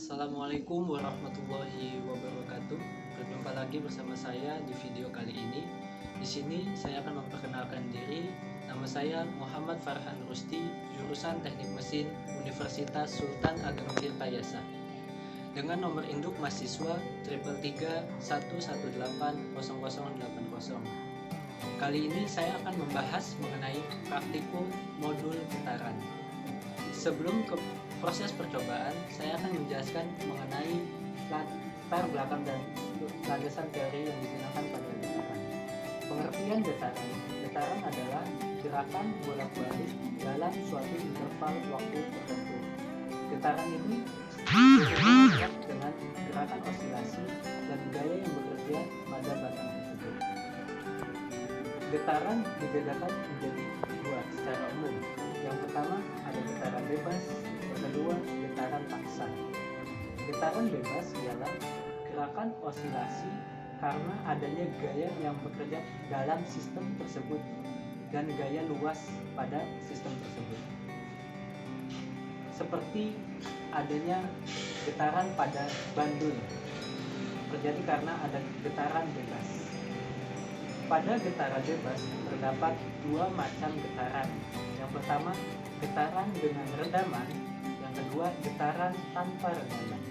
Assalamualaikum warahmatullahi wabarakatuh. Berjumpa lagi bersama saya di video kali ini. Di sini saya akan memperkenalkan diri. Nama saya Muhammad Farhan Rusti, jurusan Teknik Mesin Universitas Sultan Ageng Tirtayasa. Dengan nomor induk mahasiswa 333118080. Kali ini saya akan membahas mengenai praktikum modul getaran. Sebelum ke proses percobaan, saya akan menjelaskan mengenai latar belakang dan landasan teori yang digunakan pada getaran. Pengertian getaran. Getaran adalah gerakan bolak-balik dalam suatu interval waktu tertentu. Getaran ini berhubungan dengan gerakan osilasi dan gaya yang bekerja pada batang tersebut. Getaran dibedakan menjadi dua secara umum. Yang pertama ada getaran bebas, yang kedua getaran paksa. Getaran bebas ialah gerakan osilasi karena adanya gaya yang bekerja dalam sistem tersebut dan gaya luas pada sistem tersebut. Seperti adanya getaran pada bandul terjadi karena ada getaran bebas. Pada getaran bebas terdapat dua macam getaran. Yang pertama getaran dengan redaman, yang kedua getaran tanpa redaman.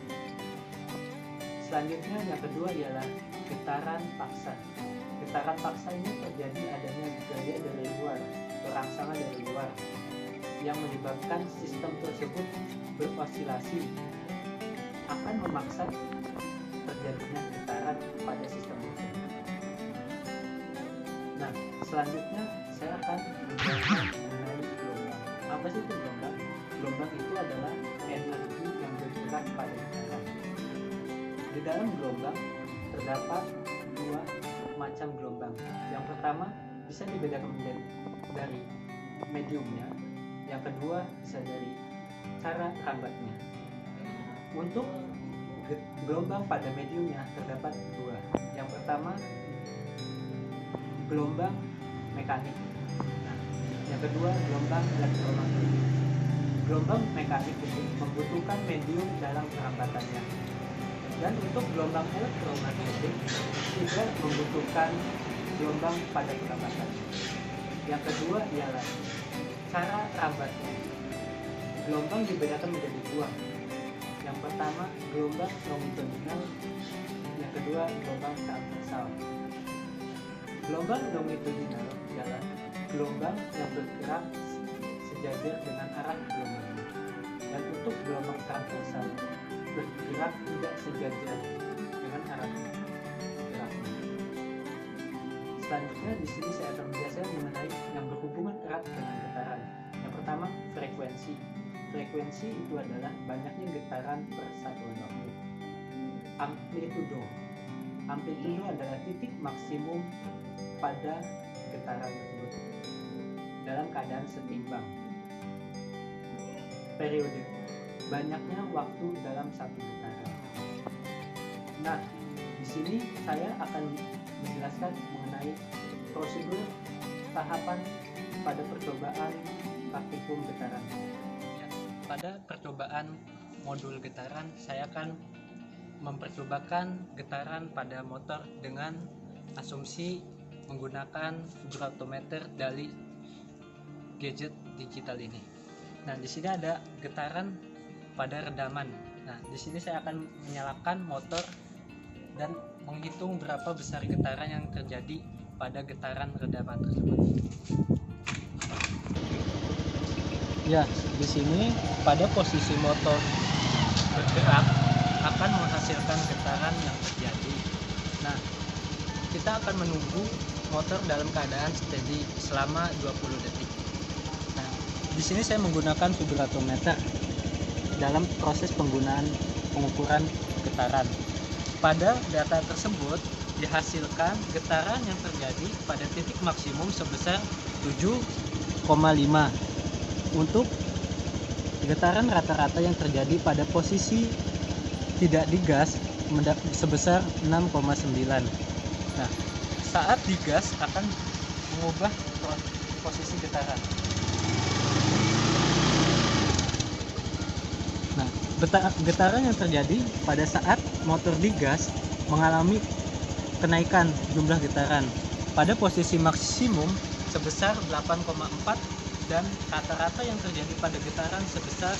Selanjutnya yang kedua ialah getaran paksa. Getaran paksa ini terjadi adanya gaya dari luar, rangsangan dari luar yang menyebabkan sistem tersebut berosilasi, akan memaksa terjadinya getaran pada sistem tersebut. Nah, selanjutnya saya akan menjelaskan mengenai gelombang. Apa sih itu gelombang? Gelombang itu adalah energi yang bergerak pada getaran. Di dalam gelombang terdapat dua macam gelombang. Yang pertama bisa dibedakan dari mediumnya, yang kedua bisa dari cara rambatnya. Untuk gelombang pada mediumnya terdapat dua. Yang pertama gelombang mekanik. Nah, yang kedua gelombang elektromagnetik. Gelombang mekanik itu membutuhkan medium dalam kerambatannya. Dan untuk gelombang elektromagnetik tidak membutuhkan gelombang pada kerambatan. Yang kedua ialah cara rambatnya. Gelombang dibedakan menjadi dua. Yang pertama gelombang longitudinal, yang kedua gelombang transversal. Gelombang longitudinal adalah gelombang yang bergerak sejajar dengan arah gelombangnya. Dan untuk gelombang transversal bergerak tidak sejajar dengan arah geraknya. Selanjutnya di sini saya akan menjelaskan mengenai yang berhubungan erat dengan getaran. Yang pertama frekuensi. Frekuensi itu adalah banyaknya getaran per satuan waktu. Amplitudo. Amplitudo adalah titik maksimum pada getaran tersebut dalam keadaan setimbang. Periode, banyaknya waktu dalam satu getaran. Nah, di sini saya akan menjelaskan mengenai prosedur tahapan pada percobaan praktikum getaran. Pada percobaan modul getaran, saya akan mempercobakan getaran pada motor dengan asumsi menggunakan vibratometer dari gadget digital ini. Nah, di sini ada getaran pada redaman. Nah, di sini saya akan menyalakan motor dan menghitung berapa besar getaran yang terjadi pada getaran redaman tersebut. Ya, di sini pada posisi motor bergerak akan menghasilkan getaran yang terjadi. Nah, kita akan menunggu motor dalam keadaan steady selama 20 detik. Nah, di sini saya menggunakan vibratometer dalam proses penggunaan pengukuran getaran. Pada data tersebut dihasilkan getaran yang terjadi pada titik maksimum sebesar 7,5. Untuk getaran rata-rata yang terjadi pada posisi tidak digas sebesar 6,9. Nah, saat digas akan mengubah posisi getaran. Nah, Getaran yang terjadi pada saat motor digas mengalami kenaikan jumlah getaran pada posisi maksimum sebesar 8,4 dan rata-rata yang terjadi pada getaran sebesar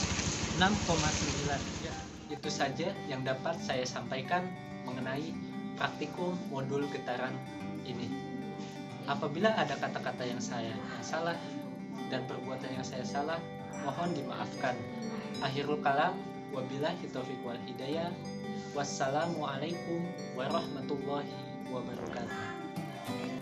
6,9. Ya, itu saja yang dapat saya sampaikan mengenai praktikum modul getaran ini. Apabila ada kata-kata yang salah dan perbuatan yang saya salah, mohon dimaafkan. Akhirul kalam, wabillahi taufiq wal hidayah. Wassalamualaikum warahmatullahi wabarakatuh.